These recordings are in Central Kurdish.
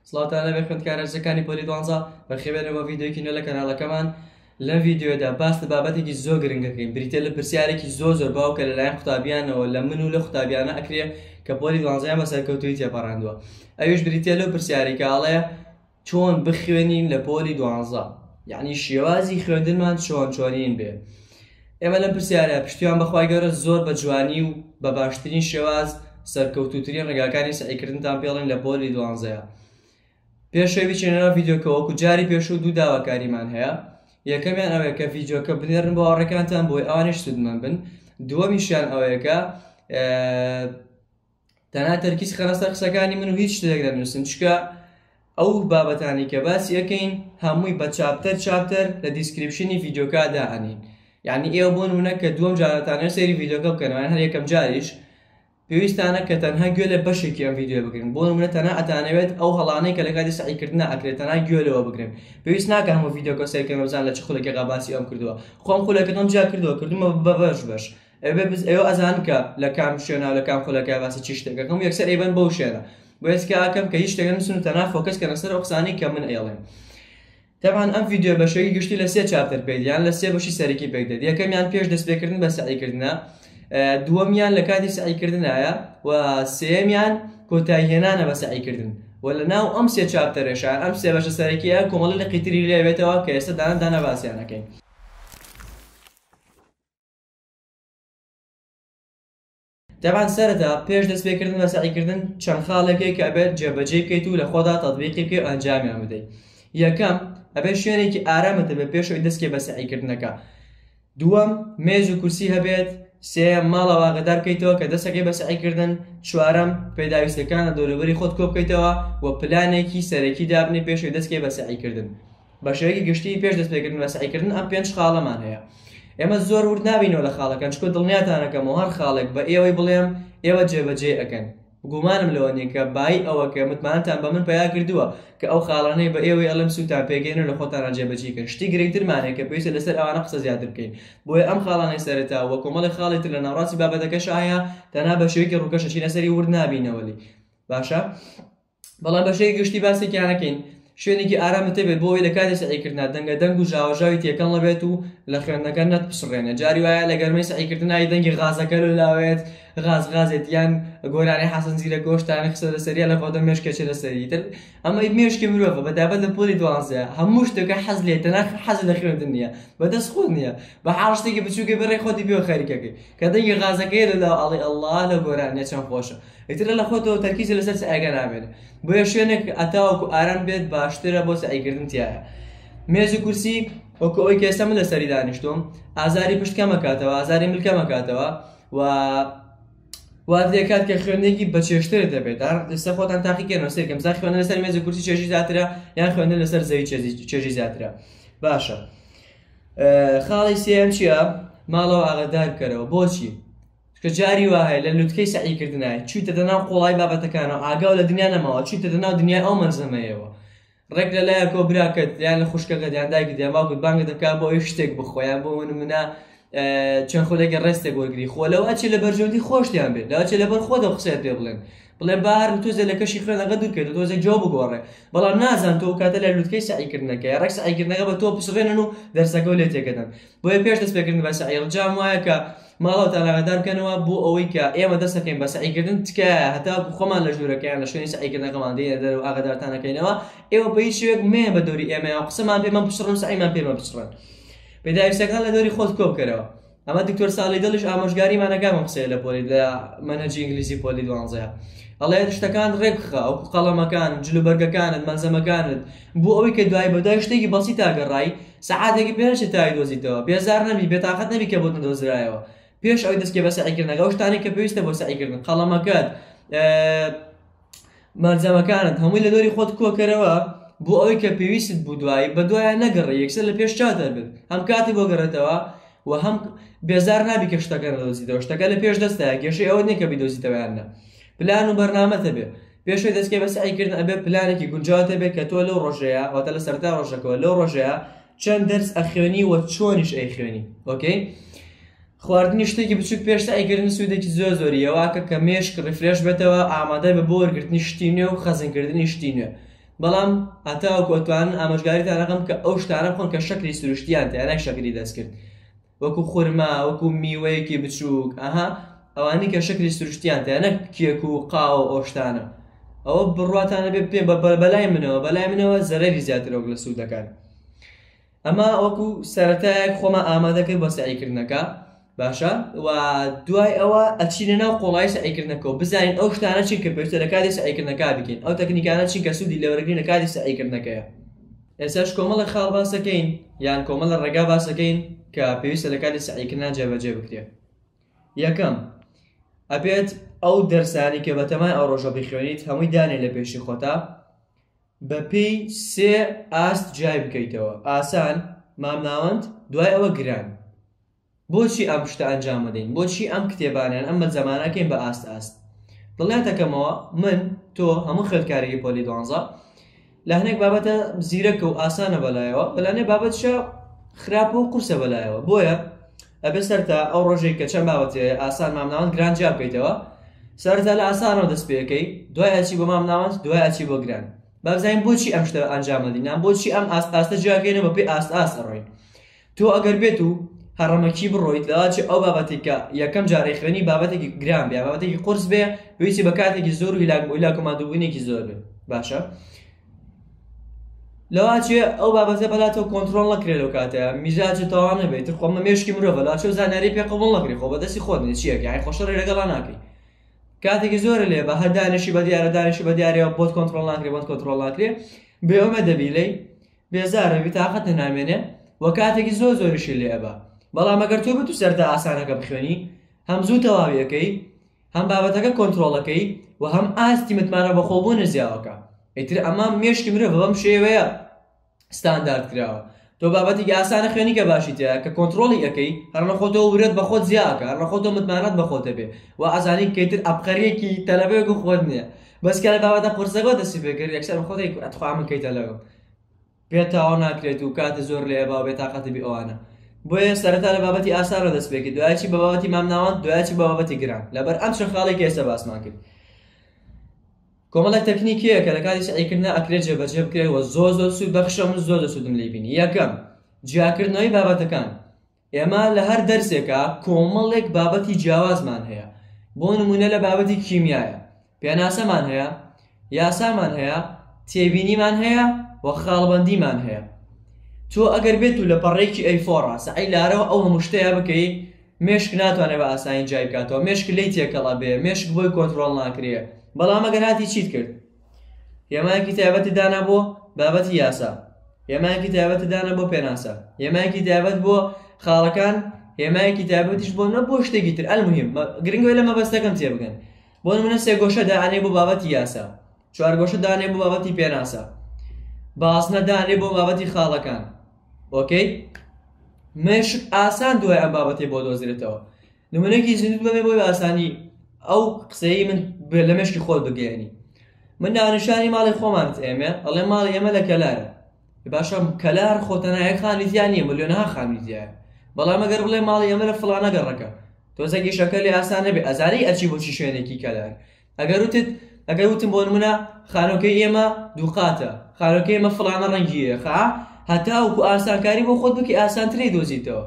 سڵاتان لەبێ خوێندکارەکانی پۆلی 12 بەخێوێنەوە ڤیدیۆیەکی نوێ لە کەناڵەکەمان. لەم ڤیدیۆدا باس لە بابەتێکی زۆر گرنگەکەین، بریتە لە پرسیارێکی زۆر باو کە لەلایەن قوتابیانەوە لە من و لە قوتابیانە ئەکرێ کە پۆلی 12 بە سەرکەوتووی تێپەڕاندووە. ئەویش بریتە لەو پرسیارێکە ئاڵەیە چۆن بخوێنین لە پۆلی 12، یعنی شێوازی خوێندنمان چۆنین بێ. ئێمە لەم پرسیارە پشتیوان بەخوای گەورە زۆر بە جوانی و بە باشترین شێواز سەرکەوتووترین ڕێگاکانی سعیکردنتان پێڵێن لە پۆلی 12. پێشەوەی بچێنەوە ڤیدیۆکەوەکو جاری پێشوو دوو داواکاریمان هەیە. یەکەمیان ئەوەیە کە ڤیدیۆکە بنێرن بۆ هاوڕێکانتان بۆی ئەوانش سودمەند بن. دووەمیشیان ئەوەیە کە تەنها تەرکیز خەنە سەر قسەکانی من و هیچ شتێک دەنووسن، چکە ئەو بابەتانی کە باسی یەکەین هەمووی بە چاپتەر لە دیسکریپشنی ڤیدیۆکە داهەنین. یعنی ئێوە بۆ نمونە کە دووەم جارەتانە سەیری ڤیدیۆکە بکەنەوە، هەر یەکەم جاریش پێویستانە کە تەنها گوێ لە بەشێکی ئەم ڤیدیۆ بگرن. بۆ نمونە تەنها ئەتانەوێت ئەو هەڵانەی کە لە کاتی سعیکردنە ئەکرێت تەنها گوێ لەوە بگرن. پێویست ناکە هەموو ڤیدیۆکە سەیرکەن بزان لە چ خولێکێکا باسی ئەم کردووە. خۆم خولێکەکەم جا کردومە بە بەش. ئێوە ئەزان کە لە کام شوێنە و لە کام خولەکە باسی چی شتێکەکەم یەکسەر ئەیبەن بەو شوێنە، بۆ هێزکە ئاکەم کە هیچ شتێک نووسن و تەنها فۆکەسکەنە سەر ئەو قسانەی کە من ئێڵێم. تەبان ئەم ڤیدیۆ بەشەی گشتی لە 3 چاپتەر پێدیان لە 3 بەشی سەرەکی پێدێت. یەکەمیان پێش دەستپێکردن بە سعیکردنە، دووەمیان لە کاتی سعیکردنایە و سێمیان کۆتاییهێنانە بە سعیکردن. و لە ناو ئەم 3 چاپتەرێشان ئەم 3 بەشە سەرەکیە کۆمەڵی لە قیتری لێوێتەوە کە ئێستا دانە باسییانەکەین. تەبان سەرەتا پێش دەستپێکردن بە سعیکردن چەند خاڵێکی کە ئەبێت جێبەجێ بکەیت و لە خۆدا تەطبیقی بکەی و ئەنجامیان بدەیت. یەکەم ئەبێت شوێنێکی ئارامت هەبێت پێشەوەی دەستکێ بە سعیکردنەکە. دووەم مێز و کورسی هەبێت. سێم ماڵەوە ئاگادار بکەیتەوە کە دەستەکەی بە سعیکردن. چوارەم پێداویستەکانە دەوروبەری خۆت کۆ بکەیتەوە و پلانێکی سەرەکی دابنێ پێشەوەی دەستکێ بە سعیکردن. بەشەیەکی گشتی پێش دەستپێکردن بە سعیکردن ئەم 5 خاڵەمان هەیە. ئێمە زۆر ورد نابینەوە لە خاڵەکان، چکۆ دڵنیاتانەکەمەوە هەر خاڵێک بە ئێوەی بڵێم ئێوە جێبەجێ ئەکەن. گومانم لەوە نیە کە بای ئەوە کە متمانتان بە من پیا کردووە کە ئەو خاڵانەی بە ئێوەی ئەڵم سوتان پێگەین و لە خۆتانە جێبەجێکەن. شتی گرنگترمانێک کە پێویستە لەسەر ئەوانە قسە زیاتر بکەین. بۆیە ئەم خاڵانەی سەرەتا وە کۆمەڵی خاڵی تر لە ناوڕاستی بابەتەکەش هەیە، تەنها بەشەیەکی ڕووکەشە چینە سەری ورد نابینەوەلی. باشە؟ بەڵام بەشەیەکی گشتی باسێکیانەکەین. شوێنێکی ئارامت هەبێت بۆ ئەوەی لە کاتی سعیکردنا دەنگ و ژاوەژاوی تێکەڵ نەبێت و لە خوێندنەکە نەتپسڕێنێ. جاری وایە لە گەرمەی سعیکردنای دەنگی غازەکە لەلاوێت غازێت یان گۆرانی حەسەنجیرە گۆشتانی قسە لەسەریە لە خۆدە مێشکێکە لەسەری تر. ئەمە مێشکی مرۆڤە بەدابەت لە پۆلی 12 هەموو شتێکە حەز لێت، تەنها حەز لە خوێندن نییە، بەدەست خۆت نییە، بە حاڵ شتێکی بچووکە بەڕێ خۆتی بێ خەریکەکەی کە دەنگی غازەکەی لەلاو ئەڵێ ئەڵڵا لە گۆرانیە چەند خۆشە. ئیتر لە خۆتەوە تەرکیزی لەسەر سعیگە نامێنێت. بۆیە شوێنێک ئەتاوەکو ئارام بێت باشترە بۆ سعیکردن تایە. مێز و کورسی وەکو ئەوەی کە ئێستا من لەسەری دانیشتوم ئازاری پشتکە مەکاتەوە، ئازاری ملکە مەکاتەوە و وات دەکات کە خوێندنێکی بەچێشتر دەبێت. ئێستا خۆتان تاقیکردنەوە سێرکەم زار خوێندن لەسەر مێز و کورسی چێژی زیاترە یان خوێندن لەسەر زەوی چێژی زیاترە. باشە، خاڵی سێم چییە؟ ماڵەوە ئاگادار بکەرەوە. بۆچی؟ کە جاری وایە لە لوتکەی سعیکردنای چوویتە دەناو قوڵای بابەتەکانەوە، ئاگاو لە دنیا نەماوە، چوویتە دەناو دنیای ئەو مەنزەمەیەوە. ڕێک لەلایە کۆ براکەت یان لە خوشکەکەت یان دایکت یان باوکت بانگت دەکات بۆ ئەوی شتێک بخۆیان بۆ نمونە چەند خولێکی ڕێستێک وەرگری خۆ لەوە ئەچێ لە بەرژەوندی خۆشتیان بێت، لەوە ئەچێ لەبەر خۆدە قسەیت پێ بڵێن بار تۆزێ لە کەشی خوێنەکە دوورکەێت و تۆزێک جۆ بگۆڕێ، بەڵام نازان تۆ کاتە لە لوتکەی سعیکردنەکە ڕێک سعیکردنەکە بە تۆ پسڕێنن و دەرسەکە و لێ تێکەدەن. بۆیە پێش دەستپێکردن بە سعی ڕجام وایە کە ماڵەوەتان ئاگادار بکەنەوە بۆ ئەوەی کە ئێمە دەستەکەین بە سعیکردن تکایە هەتا خۆمان لە ژوورەکەیان لە شوێنی سعیکردنەکەمان دێنە دەرەوە ئاگادارتانەکەینەوە. ئێوە بە هیچ شوێک مێ بە دەوری ئێمە قسەمان پێمان بچڕن سعیمان پێمان بچڕن. پێداویستەکان لە دەوری خۆت کۆ بکەرەوە. ئەمە دکتۆر ساڵی دڵش ئامۆژگاریمانەکەمە قسەیە لە پۆلی لە مەنهەجی ئینگلیزی پۆلی 12. ئەڵێ شتەکان ڕێک بخە، ئەو قەڵەمەکان جلوبەرگەکانت مەنزەمەکانت بۆ ئەوەی کە دوای بەدای شتێکی بەسیط تاگەڕای سەعاتێکی پێنج تای دۆزیتەوە، بێزار نەبی، بێتاقەت نەبی کە بۆت نەدۆزرایەوە. پێش ئەوەی دەستکێ بە سعیکردنەکە ئەو شتانێک کە پێویستە بۆ سعیکردن قەڵەمەکەت مەنزەمەکانت هەمووی لە دۆری خۆت کۆکەرەوە بۆ ئەوەی کە پێویست بوو دوای بە دوایان نەگەڕێ، یەکسەر لە پێش چاتە بێت، هەم کاتی بۆ گەڕێتەوە و هەم بێزار نابی کە شتەکە نەدۆزیتەوە. شتەکە لە پێش دەستایە، گێشەی ئەوە نییە کە بیدۆزیتەوەیانە. پلان و بەرنامەت هەبێ. پێشوەی دەستکێ بە سعیکردن ئەبێ پلانێکی گونجاوت هەبێت کە تۆ لەو ڕۆژەیە واتە لە سەرتا ڕۆژەکەەوە لەو ڕۆژەیە چەند دەرس ئەخوێنی و چۆنیش ئەیخوێنی. ئۆکەی؟ خواردنی شتێکی بچووک پێش سعیکردن سوودێکی زۆریەوە کە مێشک ڕفرێش بێتەوە ئامادە بە بۆ وەرگرتنی شتی نوێ و خەزمکردنی شتی نوێ. بەڵام هەتاوەکو ئەتوانن ئاماژگاریتان ئەەکەم کە ئەو شتانە بخۆن کە شەکری سروشتیان تێ یانە شەکری دەستکرد وەکو خورما وەکو میوەیەکی بچووک ئەوانی کە شەکری سروشتیان تێ یانە کێک و قاوە ئەو شتانە ئەوە بڕواتانە بێ پێ بەلای منەوە زەرەری زیاتر ئەو لە سوودەکان ئەمە وەکو سەرەتایەک خۆمە ئامادەکرد بە سعیکردنەکە باشە و دوای ئەوە ئەچینە ناو قۆڵای سعیکردنەکەەوە بزانین ئەو شتانە چین کە پێویستە لە کاتی سعیکردنەکە بکەین ئەو تەکنیکانە چین کە سوودی لێوەرەگرین لە کاتی سعیکردنەکەیە ئێستاش کۆمەڵە خاڵ باسەکەین یان کۆمەڵە ڕێگا باسەکەین کە پێویستە لە کاتی سعیکردن جێبەجێ بکرێت یەکەم ئەبێت ئەو دەرسانی کە بەتەمای ئەو ڕۆژە بخوێنیت هەمووی دانێ لە پێشی خۆتا بە پێی 3 ئاست جای بکەیتەوە ئاسان مامناوەند دوای ئەوە گران بۆچی ئەم شتە ئەنجام بدەین بۆچی ئەم کتێبانیان ئەمە زەمانەکەین بە ئاست دڵیان دەکەمەوە من تۆ هەموو خوێندکارێکی پۆلی 12 لە هەنێک بابەتە زیرەکە و ئاسانە بەلایەوە بەلانێ بابەتشە خراپە و قورسە بەلایەوە بۆیە ئەبێ سەرتا ئەو ڕۆژێک کە چەند بابەتێ ئاسان مامناوەند گران جیا بکەیتەوە سەرتا لە ئاسانەوە دەست پێەکەی دوای ئەچی بۆ مامناوەند دوای ئەچی بۆ گران با بزانین بۆچی ئەم شتە ئەنجام دەدەین بۆچی ئەم ئاستە جیاگەینە بە پێی ئاست ڕۆین تۆ ئەگەر بێت و هەڕەمەکی بڕۆیت لەواچی ئەو بابەتێک کە یەکەم جارێ خوێنی بابەتێکی گران بێ بابەتێکی قورس بێ پێویستی بە کاتێکی زۆر و هیلاکۆماندووبوونێکی زۆر بێ باشە لەواچێ ئەو بابەتە بەلاتەوە کۆنتڕۆڵ نەکرێت لەو کاتەیە میزاجە تەواو نەبێت خۆمە مێشکی مرۆڤە لەواچێ زانیاری پێ قبوڵ نەکرێت خۆ بەدەستی خۆت چیەکە ئای خۆشەڕێ لەگەڵا ناکەی کاتێکی زۆرە لێ بە هەر دانیشی بە دیارە دانیشی بە دیارەوە بۆت کۆنتڕۆڵ ناکرێت بۆت کۆنتڕۆڵ ناکرێت بێوەمە دەبیلەی بێزارە تااقەت نامێنێ وە کاتێکی زۆریشی لێ ئەبە بەڵام ئەگەر تۆ بتو سەردا ئاسانەکە بخوێنی هەم زوو تەواویەکەی هەم بابەتەکە کۆنتڕۆڵەکەی و هەم ئاستی متمانە بەخۆبوون نزیاوەکە ئیتر ئەمە مێشکی مرۆڤ بەم شێوەیە ستاندارد کراوە تۆ بابەتێکی ئاسانە خوێنی کە باشی تەیە کە کۆنتڕۆڵی ئەەکەی هەرنە خۆتەوە ورێت بە خۆت زیاکە هەرنە خۆتەوە متمانەت بە خۆتە بێ و ئازانی کەیتر ئەبقەرەیەکی تەلەبەیەک و خۆت نییە بەسکە لە بابەتە قورسەکە دەستی پێکرد یەکسەر خۆتی ئەتخوا من کەیتە لەگەڵ پێت تاوا ناکرێت و کاتە زۆر لێ با بێت تااقەتی بی ئەوانە بۆیە سەرەتا لە بابەتی ئاسانە دەست پێکرد دوایچی بە بابەتی مامناوەند دوایچی بە بابەتی گران لەبەر ئەم چەند خاڵێکی ئێستا باسمان کرد کۆمەڵێک تەکنیکیە کە لە کاتی سعیکردنە ئەکرێت جێبەجێ بکرێت و زۆر سوود بەخشە من زۆر سوودم لێ بینی یەکەم جیاکردنەوەی بابەتەکان ئێمە لە هەر دەرسێکە کۆمەڵێک بابەتی جیاوازمان هەیە بۆ نمونە لە بابەتی کیمیایە پێناسەمان هەیە یاسامان هەیە تێبینیمان هەیە و خاڵبەندیمان هەیە تۆ ئەگەر بێت و لە پەڕێکی ئەیفۆڕە سعی لارەوە ئەو هەموو شتەیە بکەی مێشک ناتوانێت بە ئاسانی جای بکاتەوە مێشک لی تێکەڵە بێ مێشک بۆی کۆنتڕۆڵ ناکرێ بەڵام ئەگەر هاتی چیت کرد هێمایەکی تایبەتی دانا بۆ بابەتی یاسا هێمایەکی تایبەتی دانا بۆ پێناسە هێمایەکی تایبەت بۆ خاڵەکان هێمایەکی تایبەتیش بۆ نە بۆ شتێکی تر ئەلموهیم گرنگەوەی لە مەبەستەکەم تێبگەن بۆ نمونە 3 گۆشە دانێ بۆ بابەتی یاسا 4 گۆشە دانێ بۆ بابەتی پێناسە باسنە دانێ بۆ بابەتی خاڵەکان ئۆکەی مێشک ئاسان دوای ئەم بابەتی بۆ دۆزرێتەوە نمونەیەکی زیندوت بەمێ بۆی ئاسانی ئەو قسەی من لە مێشکی خۆت بگەیەنی من دانیشانی ماڵی خۆمانت ئێمە ئەڵێ ماڵی ئێمە لە کەلارە باشە کەلار خۆتەنایەک خانیتیان نییە ملیۆنەها خانیتیایە بەڵام ئەگەر بڵێ ماڵی ئێمە لە فڵانە گەڕەکە تۆزەکی شەکە لێ ئاسان نەبێ ئەزانی ئەچی بۆچی شوێنێکی کەلار ئەگەر وتم بۆ نمونە خانۆکەی ئێمە دووقاتە خانۆکەی ئێمە فڵانە ڕەنگیە هەتاوکو ئاسانکاری بۆ خۆت بکە ئاسانترەی دۆزیتەوە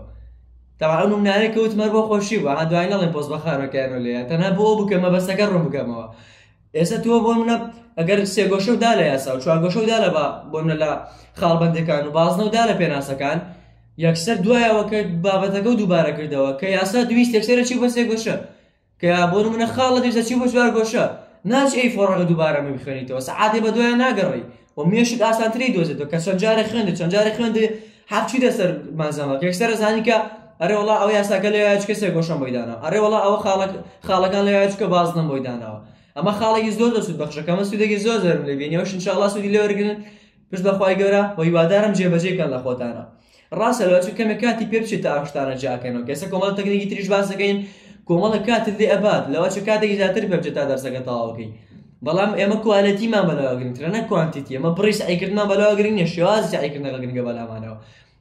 تاوان نمونانەیە کەوتمەر بۆ خۆشی بوو دوای نەڵێن پۆست بە خانۆکەیانە لێە تەنها بۆ بکە مەبەستەکە ڕوون بکەمەوە ئێستا تۆ بۆ منە ئەگەر 3 گۆشە و دا لە یاسا و 4 گۆشە و دا لە بۆ منە لە خاڵبەندەکان و بازنە و دا لە پێناسەکان یەکسەر دوایەوە کە بابەتەکە و دووبارە کردەوە کە یاسا دویست یەکسەرە چی بۆ 3 گۆشە کە بۆ نمونە خاڵ لە دویستە چی بۆ 4 گۆشە ناچ ئەی فۆڕەکە دووبارە بخوێنیتەوە سەعاتێ بە دوایە ناگەڕی و مێشک ئاسانتری دۆزێتەوە کە چەند جارێک خوێندی هەرچی دەسەر مازەمە یەکسەر زانی کە ئەرێ وڵا ئەو یاساکە لە یاچکە 3 گۆشەم بۆی داناوە ئەرێ وڵا ئەوە خاڵەکان لە یاچکە بازنم بۆی داناوە ئەمە خاڵێکی زۆر دەسوود بەخشەکەمە سوودێکی زۆر زۆرم لێ بینیەوەش ئینشاءڵڵا سوودی لێ وەرگرن پشت بەخوای گەورە و هیوادارم جێبەجێکەن لە خۆتانە ڕاستە لەوە چون کەمێک کاتی پێ بچێت تا ئەو شتانە جیاکەنەوە کەسە کۆمەڵ تەکنیکی تریش باس دەکەین کۆمەڵە کاتت لێ ئەبات لەوە چ کاتێکی زیاتر پێ بچێت تا دەرسەکە تەواوکەی بەڵام ئێمە کوالەتیمان بەلاوەگرین ترە نە کوانتیتی ئەمە بڕی سعیکردمان بەلاوەگرین نیە شێوازی سعیکردنەکە گرنگە بەلامانەوە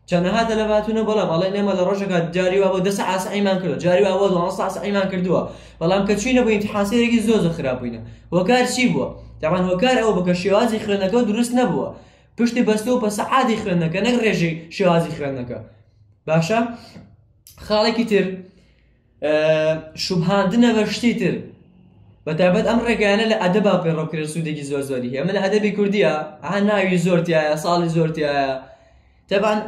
چەندەها دەلەباتونە بەڵام ئەڵێ نێمە لە ڕۆژێکە جاری وا بۆ 10 ساعت سعیمان کردووە جاری وا بۆ 12 ساعت سعیمان کردووە بەڵام کە چوینە بۆ ئیمتیحان سەیرێکی زۆر خراپ بووینە وەکار چی بووە تاوان هۆکار ئەوە بکە شێوازی خوێندنەکە دروست نەبووە پشتی بەستەوە بە سەعادی خوێندنەکە نەک ڕێژەی شێوازی خوێندنەکە باشە خاڵێکی تر شوبهاندنە بە شتی تر بەتایبەت ئەم ڕێگایانە لە ئەدەبا پێڕۆکرێت سوودێکی زۆر زۆری هەیە من لە ئەدەبی کوردیە ناوی زۆرتیایە ساڵی زۆرتیایە تەبان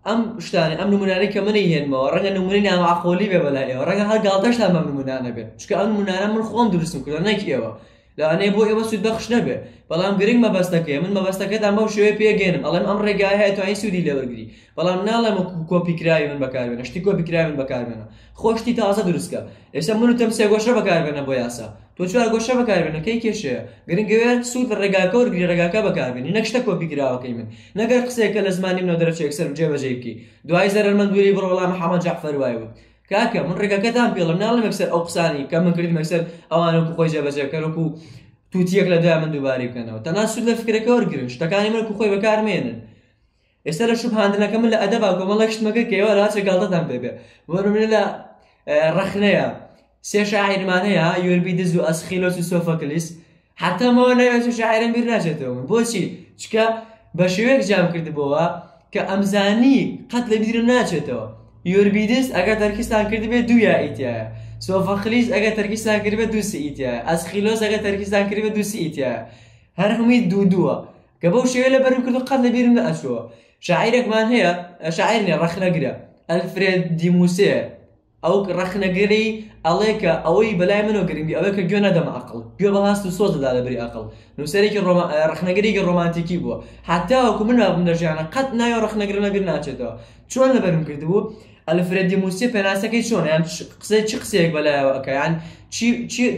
ئەم شتانە ئەم نمونانەی کە منی هێنمەوە ڕەنگە نمونەی نامەعقۆلی بێ بەلایەوە ڕەنگە هەر گاڵتەشتان بەم نمونانە بێت چکە ئەم نمونانە من خۆم دروستم کردووە نەک ئێوە لەوانەیە بۆ ئێوە سوودبەخش نەبێ بەڵام گرنگ مەبەستەکەیە من مەبەستەکەتان بەو شێوەیە پێگەێنم ئەڵێم ئەم ڕێگای هەیە توانین سوودی لێوەرگری بەڵام ناڵێم کۆپیکراوی من بەکاربێنە شتی کۆپیکراوی من بەکاربێنە خۆشتی تازە دروستکە ئێستا من وتم سێ گۆشە بەکاربێنە بۆ یاسا تۆ چوار گۆشە بەکاربێنە کەی کێشەیە گرنگەوێ سوود ڕێگاکە وەرگری ڕێگاکە بەکاربێنی نەک شتە کۆپیکراوەکەی من نەگەر قسەیەکە لە زمانی منەوە دەرەچێ یەکسەر جێبەجێ بکەی دوای زەرمەندووری بڕۆ وەڵام محەممەد جەعفەر وای وت کاکە من ڕێگاکەتان پێڵم ناڵێم یەکسەر ئەو قسانی کە من کردم یەکسەر ئەوانەکو خۆی جێبەجێکەن وەکو تووتیەک لە دوای من دووبارەی بکەنەوە تەنها سوود لە فکرەکە وەرگرن شتەکانی من خۆی بەکارمێنن ئێستا لە شوبهاندنەکە من لە ئەدەبا کۆمەڵێک شتمەکە کە ئێوە لاچە گاڵتەتان پێبێ من لە ڕەخنەیە سێ شاعیرمان هەیە یۆربیدز و ئەسخیلۆس و سۆفۆکلیس حتەمەوە نەوێت و شاعیرم بیر ناچێتەوە من بۆچی چکە بە شێوەیەک جام کردبەوە کە ئەمزانی قەت لە بیرم ناچێتەوە یۆربیدز ئەگەر تەرکیستان کردبێت دوو یا ئیتیایە سۆفۆکلیس ئەگەر تەرکیستان کردبێت دوو سی ئیتیایە ئەسخیلۆس ئەگەر تەرکیستان کردبێت دوو سی ئیتیایە هەر هەمووی دووە کە بەو شێوەیە لە بەرم کردو قەت لە بیرم نەئەچووە شاعیرێکمان هەیە شاعیر نیە ڕەخنەگرە ئەلفرێد دی موسێ ئەو ڕەخنەگەری ئەڵێکە ئەوەی بەلای منەوە گرنگی ئەوەی کە گوێ نەدەمە ئەقڵ گوێ بەهاست و سۆزەدا لەبەری ئەقڵ نووسەرێکی ڕەخنەگەرێکی ڕۆمانتیکی بووە حتا وەکو من بم لە ژیانە قەت نایە ڕەخنەگرە بیر ناچێتەوە چۆن لەبەرم کردبوو ئەلفرێد دی موسێ پێناسەکەی چۆن یان قسەی چی قسەیەک بەلایەوە ئەکە یان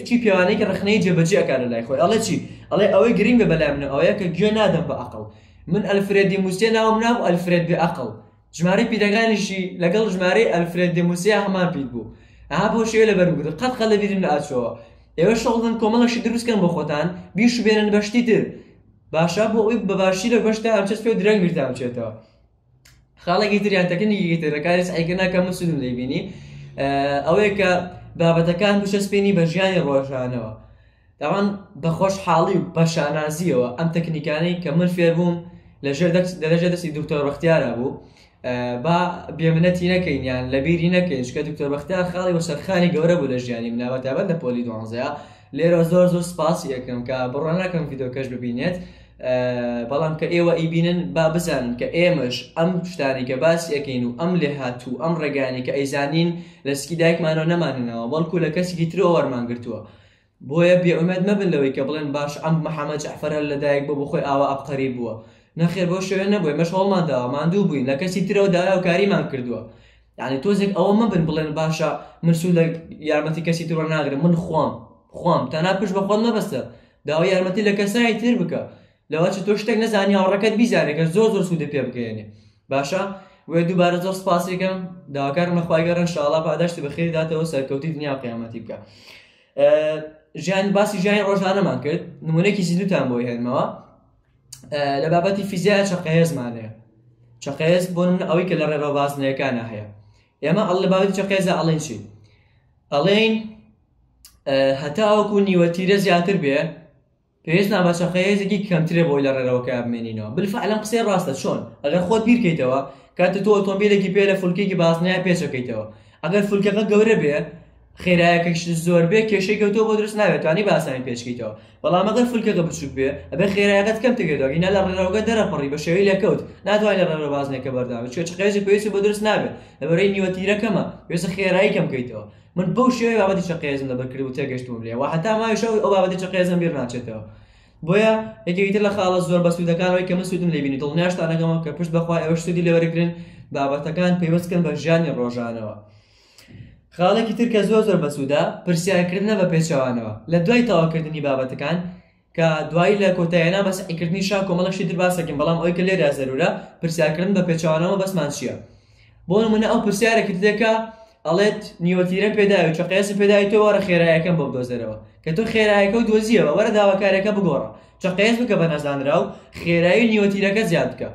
چی پیاوانەی کە ڕەخنەی جێبەجێ ئەکات لە لای خۆی ئەڵێ چی ئەڵێ ئەوەی گرنگ بێ بەلای منە ئەوەیە کە گوێ نادەم بە ئەقڵ من ئەلفرێد دی موسێ ناوم ناو ئەلفرێد بێ ئەقڵ ژمارەی پیدەکانیشی لەگەڵ ژمارەی ئەلفرێد دی موسێ هەمان پید بوو بۆ شێوە لە بەرم گرت قەت لە بیرم نەئاچەوە ئێوە شەڵدن کۆمەڵەشی دروستکەن بۆ خۆتان بیش بێنن بەشتی تر باشە بۆ ئەوی بەباشی لە بەشتا هەمچەس پێ و درەنگ بیرتان بچێتەوە خاڵێکی تریان تەکنیکی ترەکاری سعیکردنەکە من سودم لێبینی ئەوەیە کە بابەتەکان بچەسپێنی بە ژیانی ڕۆژانەوە داوان بە خۆشحاڵی و بەشانازیەوە ئەم تەکنیکانەی کە من فێر بووم لەژێر دەستی دکتۆر بەختیارە بوو با بێمنەتی نەکەین یان لەبیری نەکەین چکە دکتۆر بەختیار خاڵی بە سەرخانی گەورە بوو لە ژیانی منە بەتابەت لە پۆلی 12 لێرە زۆر سپاسی یەکەم کە بڕۆ ناکەم ڤیدۆکەش ببینێت بەڵام کە ئێوە ئیبینن با بزانن کە ئێمەش ئەم شتانی کە باسی ئەەکەین و ئەم لێ هاتوو ئەم ڕێگانی کە ئەیزانین لە سکی دایکمانەوە نەماننەوە بەڵکو لە کەسێکی ترەوە وەرمان گرتووە بۆیە بێئومێد مەبن لەوەی کە بڵێن باش ئەم محەممەد جەعفەر لەدایک بۆ خۆی ئاوا ئەبقەری بووە نەخێر بۆ شوێن نەبووی مەش هەڵمان داوە ماندوو بووین لە کەسی ترەوە داوا و کاریمان کردووە یعنی تۆزێک ئەوە مەبن بڵێن باشە من سوود لە یارمەتی کەسی ترەوە ناگرم من خۆم تەنها پشت بە خۆت مەبەستە داوا یارمەتی لە کەسایی تر بکە لەوە چ تۆ شتێک نەزانی هاوڕەکەت بیزانێت کە زۆر سوودە پێ بکەێنێ باشە وێ دووبارە زۆر سپاسێکم داواکارم لە خوای گەڕن ئینشاءالله پاداشتی بەخێری داتەوە سەرکەوتی دنیا و قیامەتی بکە ژیان باسی ژیانی ڕۆژانەمان کرد نمونەیەکی زیندوتان بۆی هێنمەوە لە بابەتی فیزیای چەقەهێزمان هەیە چەقەهێز بۆ من ئەوەی کە لە ڕێڕەوازنەکانە هەیە ئێمە لە بابەتی چەقەهێزە ئەڵێن چی ئەڵێن هەتا وەکو نیوەتیرە زیاتر بێ پێویست نابە چەقەهێزێکی کەمترێ بۆی لە ڕێڕەوەکە بمێنینەوە بالفعل ئەم قسەی ڕاستە چۆن ئەگەر خۆت بیرکەیتەوە کاتە تۆ ئۆتۆمبیلێکی پێ لە فولکێکی بازنەیە پێچەکەیتەوە ئەگەر فولکەکە گەورە بێ خێرایەکەش زۆر بێ کێشەی کەوتۆ بۆ دروست ناوێت توانی باسانی پێشکەیتەوە بەڵام ئەگەر فولکەکە بچووک بێ ئەبێ خێرایەکەت کەم تێگەێتەوە ئینە لە ڕێڕەوەکە دەرەپەڕی بە شێوەی لەکەوت ناتوانێت لە ڕێڕە بازنێکە بەردام چۆ چەقەهێزی پێویستی بۆ دروست نابێت لەبەرەی نیوەتیرەکەمە پێویستە خێرایی کەم بکەیتەوە من بەو شێوەی بابەتی چەقەهێزم لەبەرکرد و تێگەشتوم لێ و هەتا ماوەی شەو ئەو بابەتی چەقەهێزم بیر ناچێتەوە بۆیە یەکێکی تر لە خاڵە زۆر بە سوودەکانەوەی کە من سوودم لێبینی دڵنیاشتانەکەمە کە پشت بەخوا ئێوە سوودی لێوەرەگرن بابەتەکان پەیوەستکەن بە ژیانی ڕۆژانەوە خاڵێکی تر کە زۆر بەسوودە پرسیارکردنە بە پێچەوانەوە لە دوای تەواوکردنی بابەتەکان کە دوای لە کۆتاییانە بەسعیکردنی شا کۆمەڵەشی تر باسەکەین بەڵام ئەوەی کە لێرە زەرورە پرسیارکردن بە پێچەوانەوە بەسمان چییە بۆ نمونە ئەو پرسیارێکی ترێکە ئەڵێت نیوەتیرە پێداوی و چەقەهێزم پێداوی تۆ وەرە خێراییەکەم بۆ بدۆزەرەوە کە تۆ خێراییەکە و دۆزیەوە وەرە داواکارەکە بگۆڕە چەقەهێز بکە بە نەزانرا و خێرایی نیوەتیرەکە زیاد بکە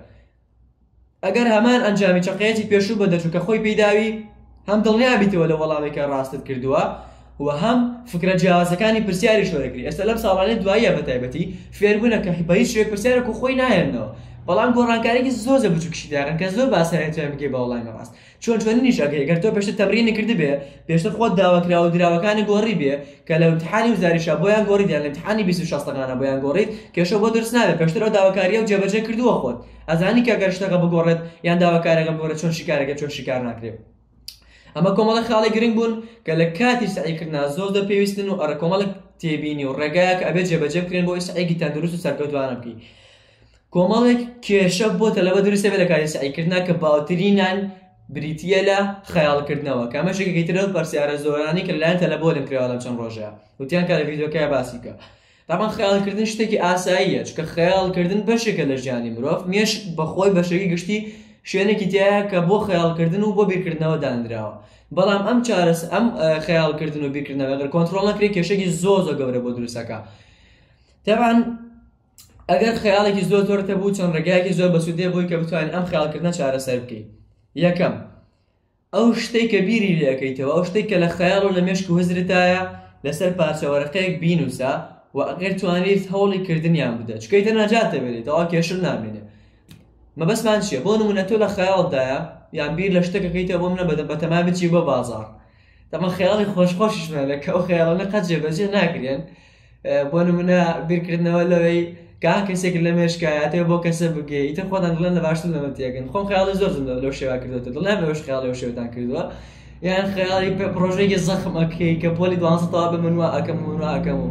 ئەگەر هەمان ئەنجامی چەقەهێزی پێشوو بە دەچوو کە خۆی پێداوی هەم دڵنیابیتەوە لە وەڵامێکە ڕاستت کردووە و هەم فکرە جیاوازەکانی پرسیاری شۆرەکری. ئێستا لەم ساڵانەی دواییە بە تایبەتی فێربوونە کە بە هیچ شوێک پرسیارێک و خۆی نایەنەوە، بەڵام گۆڕانکارێکی زۆر بچووکیشی دارن کە زۆر باسەرێتیان بگەی بە وەڵامی ڕاست. چۆنیش ئەگەر ئەگەر تۆ پێشتر تەمرینی کردبێ پێشتر خۆت داواکراوە دراوەکانی گۆڕی بێ کە لە امتحانی وزاریشە بۆیان گۆڕیدیان لە امتحانی 26 بۆیان گۆڕیت کێشە بۆ دروست نابێت پێشتر ئەو داواکاریە و جێبەجێ کردووە خۆت ئەزانی کە ئەگەر شتەکە بگۆڕێت یان داواکارەکە بگۆڕێت چۆن شیکارەکە چۆن شیکار ناکرێت. ئەمە کۆمەڵە خاڵی گرنگ بوون کە لە کاتی سعیکردنا زۆر پێویستن و ئەرە کۆمەڵک تێبینی و ڕێگایە کە ئەبێت جێبەجێ بکرێن بۆ سعیکی تەندروست و سەرکەوتوانە بکەی. کۆمەڵێک کێشە بۆتە لەوە دروستە بێت لە کاتی سعیکردنا کە باوترینان بریتیە لە خەیاڵکردنەوە کە ئەمەشێکی ترەوە پرسیارە زۆرانی کە لەلایەن تەلەبۆلم کراوە لەم چەند ڕۆژەیە وتیان کە لە ڤیدیۆکەیە باسی کە تامان خەیاڵکردن شتێکی ئاساییە چکە خەیاڵکردن بەشێکە لە ژیانی مرۆڤ مێش بەخۆی بەشێکی گشتی شوێنێکی تایە کە بۆ خەیاڵکردن و بۆ بیرکردنەوە دانراوە بەڵام ئەم خەیاڵکردن و بیرکردنەوە ئەگەر کۆنتڕۆڵ نەکرێت کێشێکی زۆر گەورە بۆ دروستەکە. تەبعاً ئەگەر خەیاڵێکی زۆر تۆرتە بوو چەند ڕێگایەکی زۆر بەسوودێ بووی کە بتوانین ئەم خەیاڵکردنە چارەسەر بکەین. یەکەم ئەو شتێک کە بیری لەکەیتەوە ئەو شتێک کە لە خەیاڵ و لە مێشک و هزرتایە لەسەر پارچەوەرەقەیەک بینووسە و ئەگەر توانیت هەوڵی کردنیان بدە چکەیتە نەجات دەبێت ئەوە کێشر نامێنێ. مەبەستمان چییە؟ بۆ نمونە تۆ لە خەیاڵدایە یان بیر لە شتێکەکەیتەوە بۆ منە بەتەما بچی بۆ بازاڕ تەمە خەیاڵی خۆشخۆشیشمە کە ئەو خەیاڵانە قەت جێبەجێ ناکرێن. بۆ نمونە بیرکردنەوە لەوەی کە کەسێک لە مێشکایەتێ بۆ کەسە بگەی ئیتر خۆتان دڵێن لە باشتر لەمە تێگەن خۆم خەیاڵی زۆر لەو شێوا کردوێتە دڵێن بەوەش خەیاڵی ئەو شێوەتان کردووە یان خەیاڵی پرۆژەیەکی زەخم ئەکەی کە پۆلی 12 تەوا بە منوە ئەکەم و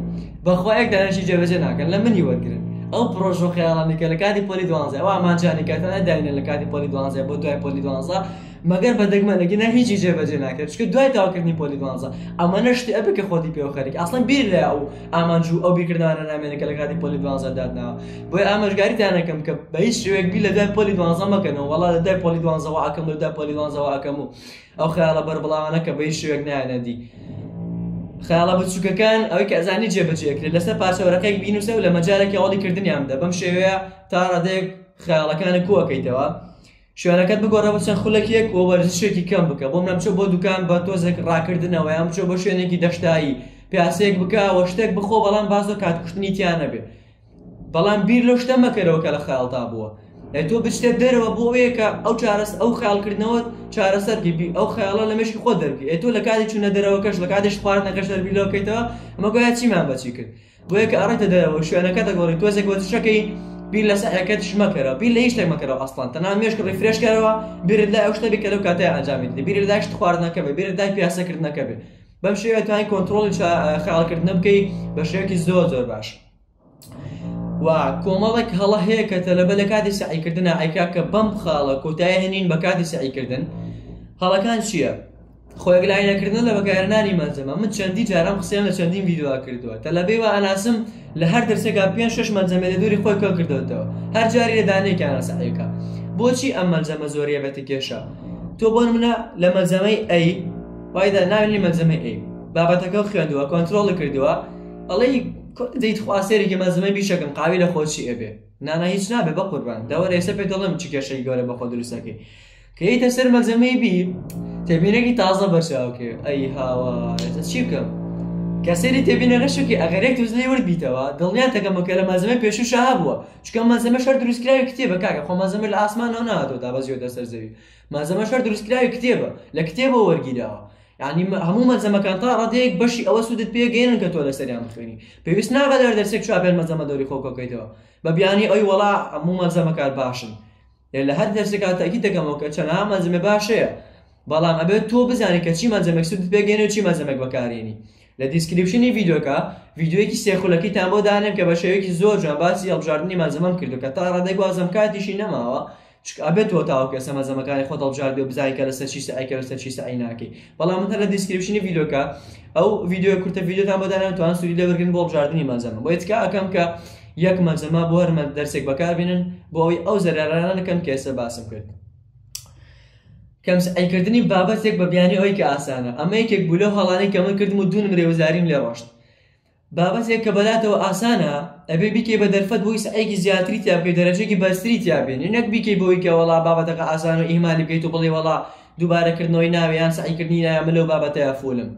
بەخوا یەک دانەشی جێبەجێ ناکەن لە منی وەرگرن. ئەو پرۆژە خەیاڵانی کە لە کاتی پۆلی 12 ئەوە ئامانجانی کاتانە داینە لە کاتی پۆلی 12 بۆ دوای پۆلی 12 مەگەر بە دەگمەنەگەنە هیچی جێبەجێ ناکرێت چکە دوای تاواکردنی پۆلی 12 ئەمەنە شتی ئەبێ کە خۆتی پێوە خەریک ئەسڵەن بیر لە ئەو ئامانج و ئەو بیرکردنانە نامێنێت کە لە کاتی پۆلی 12 دادناوە. بۆیە ئاماژگاریتان دەکەم کە بە هیچ شێوەیەک بیر لە دوای پۆلی 12 مەکەنەوە وەڵا لە دوای پۆلی 12 ئەکەم لە دوای پۆلی 12 ئەکەم و ئەو خەیاڵە بەربڵاوانە کە بە هیچ شێوەیەک نایەنە دی. خەیاڵە بچووکەکان ئەوەی کە ئەزانی جێبەجێکرێت لەسەر پارچەوەرەقەیەک بینووسە و لە مەجارێکی هەوڵی کردنیان بدە بەم شێوەیە تا ڕادەیەک خەیاڵەکانت کووەکەیتەوە شوێنەکەت بگۆڕە بۆ چەند خولەکێک و وەرزشێکی کەم بکە بۆ منە بچۆ بۆ دوکان بە تۆزێک ڕاکردنەوە یان بچۆ بۆ شوێنێکی دەشتایی پیاسەیەک بکەوە شتێک بخۆ بەڵام باز و کاتکوشتنی تیان نەبێ بەڵام بیر لەو شتە مەکەرەوە کە لە خەیاڵتا بووە تۆ بچێت دەرەوە بۆ ئەوەیە کە ئەو خەیاڵکردنەوە چارەسەرکی ئەو خەیاڵە لە مێشکی خۆت دەربی تۆ لە کاتی چوونە دەرەوەکەش لە کاتیش خواردنەکەش دەربی لەوەکەیتەوە ئەمە گویا چیمان بەچی کرد بۆیە کە ئەڕێتە دەرەوە شوێنەکە دەگۆڕی تۆزێک وەرزشەکەی بیر لە سەعەکەتش مەکەرەوە بیر لە هیچ شتێک مەکەرەوە ئەسڵان تەنها مێشک ڕیفرێشکەرەوە بیرت لای ئەو شتێک کە لەو کاتەیە ئەنجامی بدەیت بیرت لای شت خواردنەکە بێ بیرت لای پیاسەکردنەکە بێ بەم شێوەیە توانین کۆنتڕۆڵی خەیاڵکردنە بکەیت بە شێوەیەکی زۆر باش. و کۆمەڵێک هەڵە هەیە کە تەلەبە لە کاتی سعیکردنە ئایکا کە بەم خاڵە کۆتایی هێنین بە کاتی سعیکردن هەڵەکان چییە؟ خۆیەک لایەنەکردن لە بەکارهێنانی مەنجەمە من چەندی جاران قسەیان لە چەندین ڤیدیۆ کردووە تەلەبەی و ئەناسم لە هەر دەرسێکا 5-6 مەنجەمە لە دووری خۆی کۆ کردوێتەوە هەر جاری لە دانەیەکیانە سعیەکە بۆچی ئەم مەنجەمە زۆریە بێتە کێشە تۆ بۆ نمونە لە مەنجەمەی ئەی وایدا ناوێنی مەنجەمەی ئەی بابەتەکە خوێندووە کۆنتڕۆڵی کردووە ئەڵێی دەیت خواسێرێکی مەنجەمەی بیشەکەم قاوی لە خۆچی ئەبێ نانا هیچ نابێ بە قوربان داوەرە ئێستا پێ دەڵێم چی کێشەی گەورە بە خۆ دروستەکەی کە ییتە سەر مەنجەمەی بی تێبینێکی تازە بەرچاوکێ ئەی هاوارێتە چی بکەم کەسێری تێبینەکەشکی ئەگەرێک توزنەی وەربیتەوە دڵنیان تەکەمە کە لە مەنجەمەی پێشوو هەبووە چکە مەنجەمە شەر دروستکراوی کتێبە کاکە خۆ مەنجەمە لە ئاسمانەوە نهاتەوە دابەزیۆتە سەر زەوی مەنجەمە شەر دروستکراوی کتێبە لە کتێبە وەرگیراوە یعنی هەموو مەنجەمەکان تا ڕادەیەک بەشی ئەوە سوودت پێگەێنن کە تۆ لەسەریان بخوێنی پێویست ناغە لەر دەرسێک چوابێن مەنجەمە دەوری خۆکەکەیتەوە بە بیانی ئەوی وەڵا هەموو مەنجەمەکان باشن لە هەر دەرسێکا تاکید دەکەمەوە کە چەندها مەنجەمە باشەیە بەڵام ئەبێت تۆ بزانی کە چی مەنجەمێک سوودت پێگەێنێ و چی مەنجەمێک بەکارێنی لە دیسکریپشنی ڤیدیۆکە ڤیدیۆیەکی سێخولەکەیتان بۆ دانێم کە بە شێوەیەکی زۆر جوان باسی هەڵبژاردننی مەنجەمەم کردو کە تا ڕادەی گوازم کاتیشی نەماوە ئەبێت تۆ تاوە کەسە مەنجەمەکانی خۆت هەڵبژاردی و بزانی کە لەسەر چی سعیکە لەسەر چی سعی ناکەی بەڵام من هەر لە دیسکریپشنی ڤیدیۆکە ئەو ڤیدیۆ کورتە ڤیدیۆتان بۆ دانێم توانن سوودی لێوەرگرن بۆ هەڵبژاردننی مەنجەمە بۆیە تکا ئەەکەم کە یەک مەنجەمە بۆ هەر دەرسێک بەکاربێنن بۆ ئەوەی ئەو زەرارانەکەم کە ئێستا باسم کرد کەم سعیکردنی بابەتێک بە بیانی ئەوەی کە ئاسانە ئەمە یەکێک بوو لەو هەڵانەی کە من کردم و دوو نمرەی وەزاریم لێ ڕۆشت بابەتێک کە بەلاتەوە ئاسانە ئەبێ بیکەی بە دەرفەت بۆی سعیکی زیاتری تیا بکەی دەرەجەیەکی بەرزتری تیا بێنی نەک بیکەی بۆی کە وەڵا بابەتەکە ئاسان و ئیهمالی بکەیت و بڵێ وەڵا دووبارەکردنەوەی ناوێ یان سعیکردنی نایە من لەو بابەتەیە فۆلم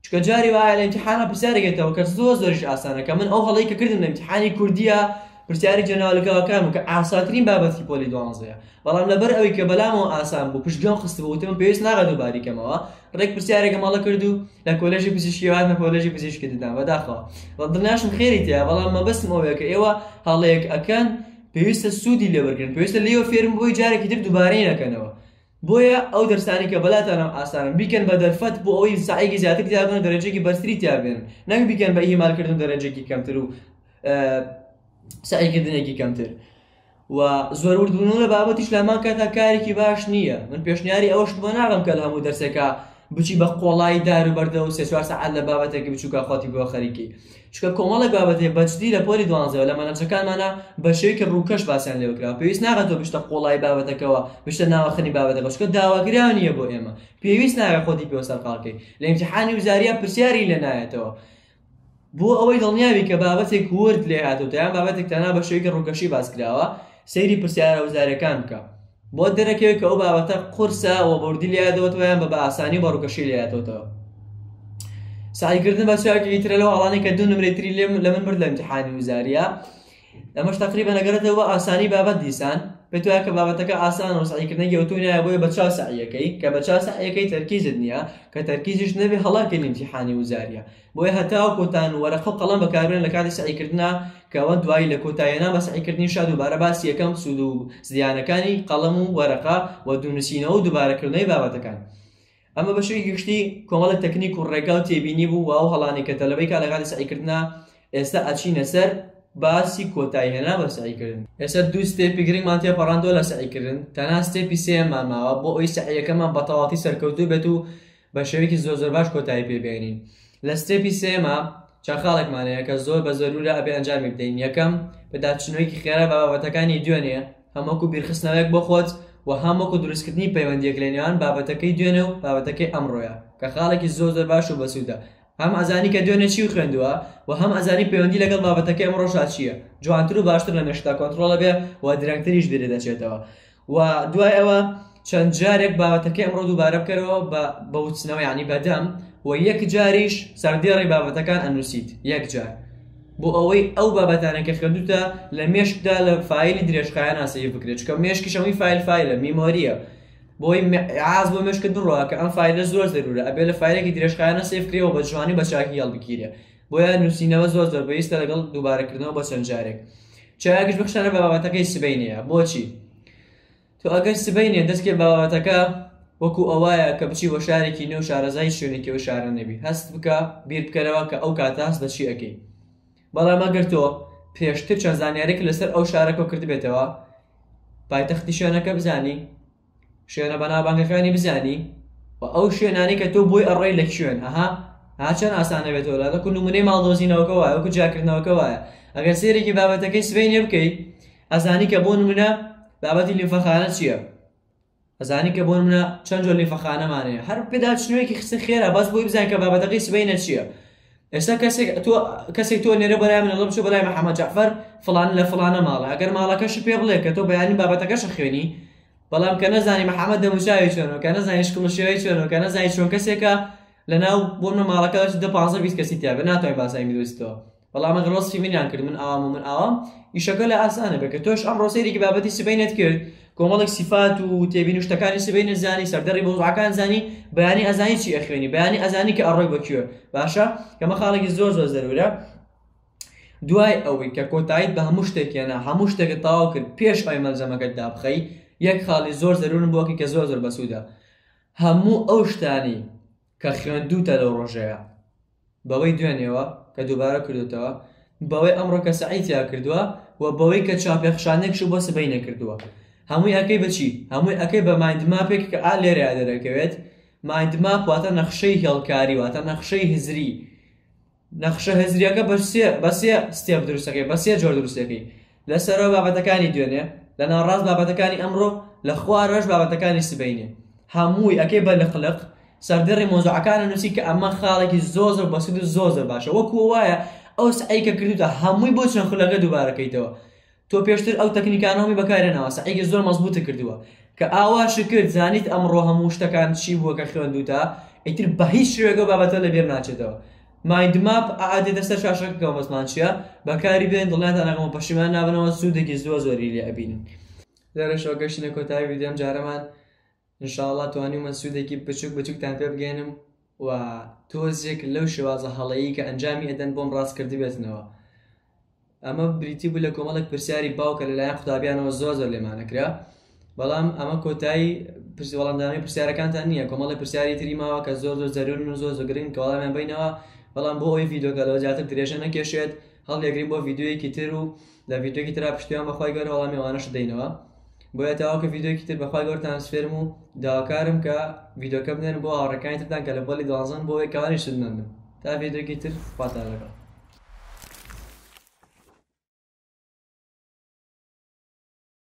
چکە جاری وایە لە ئیمتیحانە پرسیارێکێتەوە کە زۆریش ئاسانە کە من ئەو هەڵەی کە کردم لە ئیمتیحانی کوردیە پرسیاری جەناوەکەوەکانم کە ئاساترین بابەتی پۆلی 12 بەڵام لەبەر ئەوەی کە بەلامەوە ئاسان بوو پشتگوێم خستبوو وتم پێویست ناغە دووباریکەمەوە ڕێک پرسیارێکە مەڵە کرد و لە کۆلێژی پزیشکی هاتمە کۆلێژی پزیشکی ددان بەداخەوە دڵنیاشم خێری تێیە بەڵام مەبەستم ئەوەیە کە ئێوە هەڵەیەک ئەکەن پێویستە سوودی لێوەرگرن پێویستە لێوە فێرم بۆی جارێکی تر دووبارەی نەکەنەوە بۆیە ئەو دەرسانی کە بەلاتانە ئاسانن بیکەن بە دەرفەت بۆ ئەوەی سعیگی زیاتر تیابن دەرەجێکی بەرزتری تیابێن نەک بیکەن بە ئیمالکردن دەرەجێکی کەمتر و سعیکردنێکی کەمتر و زۆر وردبوون لە بابەتیش لەمان کاتا کارێکی باش نییە من پێشنیاری ئەوەش بۆ ناڵم کە لە هەموو دەرسێکە بچی بە قۆڵای دار و بەردە و 3-4 سەعات لە بابەتێکی بچووکە خۆتی بۆ خەریکی چکە کۆمەڵێک بابەتێ بەجددی لە پۆلی 12 لە مەنهەجەکانمانە بە شێوەیەکی ڕووکەش باسییان لێوەکراوە پێویست ناگات تۆ بشتە قۆڵای بابەتەکەەوە بشتە ناوەخنی بابەتەکە چکە داواگران نییە بۆ ئێمە پێویست ناگە خۆتی پێوە سەرقاڵکەی لە ئیمتیحانی وزاریە پرسیاری لێ نایەتەوە بۆ ئەوەی دڵنیابی کە بابەتێک ورد لێ هاتووە یان بابەتێک تەنها بە شێوەیەکی ڕووکەشی باسکراوە سەیری پرسیارە وزارەکان بکە بۆ دەرەکەوێت کە ئەو بابەتە قورسە و بردی لێدەوەتەوە یان بە ئاسانی بە ڕووکەشی لێهاتەوە سعیکردن بە سوارێکی ترە لەو ئەڵانەی کە 2 نمرەی لە من برد لە ئیمتیحانی وزاریە ئەمەش تەقریبا نەگەرێتەوە ئاسانی بابەت دیسان پێت وایە کە بابەتەکە ئاسان و سعیکردنەوەی گەوتوو نیایە بۆیە بە چاو سعیەکەی کە بە چاو سعیەکەی تەرکیزت نییە کە تەرکیزیش نەبێ هەڵاکەی لە ئیمتیحانی وزاریە بۆیە هەتاو کۆتان و وەرەقە و قەڵەم بەکاربێن لە کاتی سعیکردنا کە ئەوە دوایی لە کۆتاییەنا بە سعیکردنی شاد دووبارە باسی یەکەم سوود و زیانەکانی قەڵەم و وەرەقە و دوونووسینەوە و دووبارەکردنەوەی بابەتەکان ئەمە بەشەی گشتی کۆمەڵە تەکنیک و ڕێگا و تێبینی بوو و ئەو هەڵانی کە تەلەبەی کا لە کاتی سعیکردنا ئێستا ئەچینە سەر باسی کۆتایی هێنا بە سعیکردن ئێستا 2 ستێپی گرنگمان تێ پەڕاندۆ لە سعیکردن تەنها ستێپی سێمان ماوە بۆ ئەوی سعیەکەمان بە تەواوەتی سەرکەوتوو بێت و بە شێوەیەکی زۆر باش کۆتایی پێبێنین لە ستێپی سێمە چەند خاڵێکمانەیە کە زۆر بە زەرورە ئەبێ ئەنجامی بدەین یەکەم بەداچنەوەیکی خێرا بە بابەتەکانی دوێنێ هەمووەکو بیرخستنەوەیەک بۆ خۆت و هەمووەکو دروستکردنی پەیوەندیەک لە نێوان بابەتەکەی دوێنێ و بابەتەکەی ئەمڕۆیە کە خاڵێکی زۆر باش و بەسوودە هەم ئەزانی کە دوێنێ چی و خوێندووە و هەم ئەزانی پەیوەندی لەگەڵ بابەتەکەی ئەمڕۆشا چییە جوانتر و باشتر لە نەشتا کۆنتڕۆڵە بێ و درەنگتریش بێ دەچێتەوە و دوای ئەوە چەند جارێک بابەتەکەی ئەمڕۆ دووبارە بکەرەوە بە وچنەوە یعنی بەدەم و یەک جاریش سەردێڕی بابەتەکان ئەنووسیت یەک جار بۆ ئەوەی ئەو بابەتانە کە خوێندوتە لە مێشکدا لە فایلی درێژخایان ئاسایی بکرێت چکە مێشکی شەوەی فایلە میمۆریە بۆی عاز بۆ مێشکە دڕوە کە ئەم فایلە زۆر زەرورە ئەبێ لە فایلێکی درێژخایانە سێفکرێەوە بە جوانی بە چاکی هەڵبگیرێ بۆیە نووسینەوە زۆر بەویستە لەگەڵ دووبارەکردنەوە بە چەند جارێک چاکیش بخشانە بە بابەتەکەی سبەینەیە بۆچی تۆ ئەگەر سبەینێ دەستکێ بە بابەتەکە وەکو ئەوایە کە بچی بۆ شارێکی نێو شارەزای شوێنێکی ئەو شارە نەبی هەست بکە بیر بکەرەوە کە ئەو کاتە هەست بە چی ئەەکەی بەڵام ئەگەر تۆ پێشتر چەند زانیارێک لەسەر ئەو شارەکە کردبێتەوە پایتەختی شوێنەکە بزانی شوێنە بەناوبانگەکانی بزانی و ئەو شوێنانی کە تۆ بۆی ئەڕێی لە شوێن چەند ئاسانە بێتەوە لەکو نمونەی ماڵدۆزینەوەکە وایە وەکو جاکردنەوەکە وایە ئەگەر سێرێکی بابەتەکەی سبەینێ بکەیت ئەزانی کە بۆ نمونە بابەتی لیمفەخانە چییە ئەزانی کە بۆ نمونە چەند جۆر لیمفەخانەمانەیە هەر پێداچنوویەکی خستە خێرا بەس بۆی بزانین کە بابەتەکەی سبەینە چییە ئێستا کەسێک تۆ نێرە بەلای منە بچۆ بەلای محەممەد جەعفەر فڵان لە فڵانە ماڵە ئەگەر ماڵەکەش پێ بڵێ کە تۆ بەیانی بابەتەکەشە خوێنی بەڵام کە نەزانی محەممەد دەموچاوی چۆنەوە کە نەزانی شکڵشێوەی چۆنەوە کە نەزانی چۆن کەسێکە لەناو بۆ منە ماڵەکەش 15-20 کەسی تیابێ ناتوانین باسایی بدۆستەوە بەڵام ئەگەر ڕۆستی منیان کرد من ئاوام و من ئاوام ئیشەکە لە ئاسانە بێ کە تۆش ئەم ڕۆسەیەکی بابەتی سبەینت کرد کۆمەڵێک سیفات و تێبین و شتەکانی سبەینت زانی سەردەڕی مۆزوعەکان زانی بەیانی ئەزانی چی ئەخوێنی بەیانی ئەزانی کە ئەڕۆی بەکوێ باشە کەمە خاڵێکی زۆر زەرورە دوای ئەوەی کە کۆتاییت بە هەموو شتێکیانە هەموو شتێکت تاوا کرد پێش ئەوی مەلزەمەکەت دابخەی یەک خاڵی زۆر زەرورم بۆکە کە زۆر بەسوودە هەموو ئەو شتانی کە خوێندوتە لەو ڕۆژەیە بەوەی دوێنێەوە کە دووبارە کردوتەوە بەوەی ئەمڕۆ کە سەعیتیا کردووە و بەوەی کە چاپێخشانێکش بۆ سبەینە کردووە هەمووی ئەەکەی بچی هەمووی ئەەکەی بە مایندماپێک کە لێرە دەرەکەوێت مایندماپ واتە نەخشەی هێڵکاری واتە نەخشەی هزری نەخشە هزریەکە بەسێ ستێپ دروستەکەی بەسێ جۆر دروستەکەی لەسەرەوە بابەتەکانی دوێنێ لە ناوڕاست بابەتەکانی ئەمڕۆ لە خوارەش بابەتەکانی سبەینێ هەمووی ئەەکەی بە لەقلق سەردەڕی مۆزوعەکانە نووسی کە ئەمە خاڵێکی زۆر بەسوود و زۆر باشە وەکو وایە ئەو سعیکە کردوتە هەمووی بۆ چەند خولەکە دووبارەکەیتەوە تۆ پێشتر ئەو تەکنیکانەوەی بەکارێنەوە سعیکی زۆر مەزبوطە کردووە کە ئاواشی کرد زانیت ئەمڕۆ هەموو شتەکان چی بووە کە خوێندوتە ئیتر بە هیچ شوێگە بابەتە لە بێر ناچێتەوە مایندماپ ئادێتە سەر شاشەکە بەسمان چیە بەکاری بێن دڵیان ئەگەمە پەشیمان نابنەوە سوودێکی زۆری لێ ئەبینن لێرە شەوە گەشتینە کۆتایی ویدیۆم جارەمان ئینشاءڵڵا توانیمە سوودێکی بچووکتان پێ بگەێنم و تۆزێک لەو شێوازە هەڵەیی کە ئەنجامی ئەدەن بۆم ڕاستکردی بێتنەوە ئەمە بریتی بوو لە کۆمەڵێک پرسیاری باوکە لەلایەن قوتابیانەوە زۆر لێمانەکرا بەڵام ئەمە کۆتایی وەڵامدانی پرسیارەکانتان نییە کۆمەڵی پرسیاری تری ماوە کە زۆر زەرورن و زۆر گرنگ کە وەڵامیان بینەوە بەڵام بۆ ئەوی ڤیدۆکە لەوە زیاتر درێژە نەکێشێت هەڵێگرین بۆ ڤیدیۆیەکی تر و لە ڤیدۆکی ترا پشتیان بەخوای گەورە وەڵامی ئەوانەش دەینەوە بۆیە تاواکە ڤیدۆکی تر بەخوای گەورە ترانسفێرم و داواکارم کە ڤیدۆکە بنێن بۆ هاوڕێکانی ترتان کە لە بۆلی دڵازن بۆ ئەوەی کەوانی سودمەندن تا ڤیدۆکی تر خواتان لەگەڵ